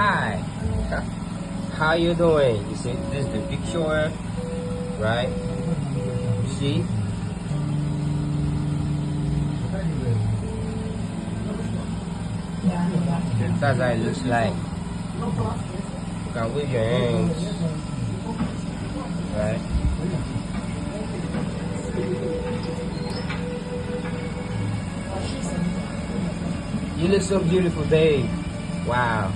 Hi, how you doing? You see, this is the picture, right? You see? That's how it looks like. You can wave your hands, right? You look so beautiful, babe. Wow.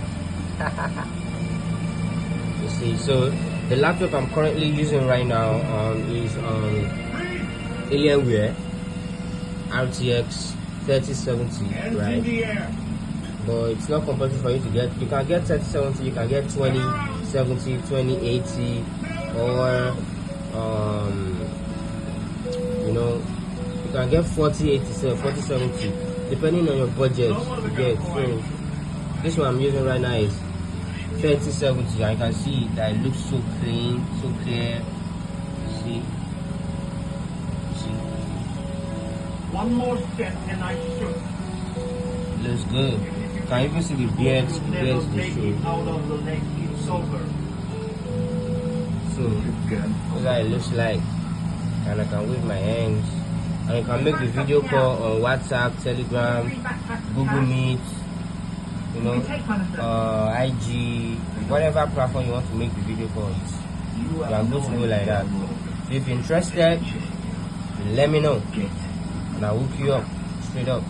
You see, so the laptop I'm currently using right now is Alienware RTX 3070, right? But it's not compulsory for you to get. You can get 3070, you can get 2070, 2080, or you know, you can get 4080, 4070, depending on your budget. You get. So this one I'm using right now is 3070, and you can see that it looks so clean, so clear. See. One more step and I should. Looks good. You can even see the beards they show. Out of the leg, it's over. So that's how it looks like. And I can wave my hands. And you can make the video call on WhatsApp, Telegram, Google Meet, you know, IG, whatever platform you want to make the video call. You can go to go like that. So if you're interested, let me know. And I'll hook you up straight up.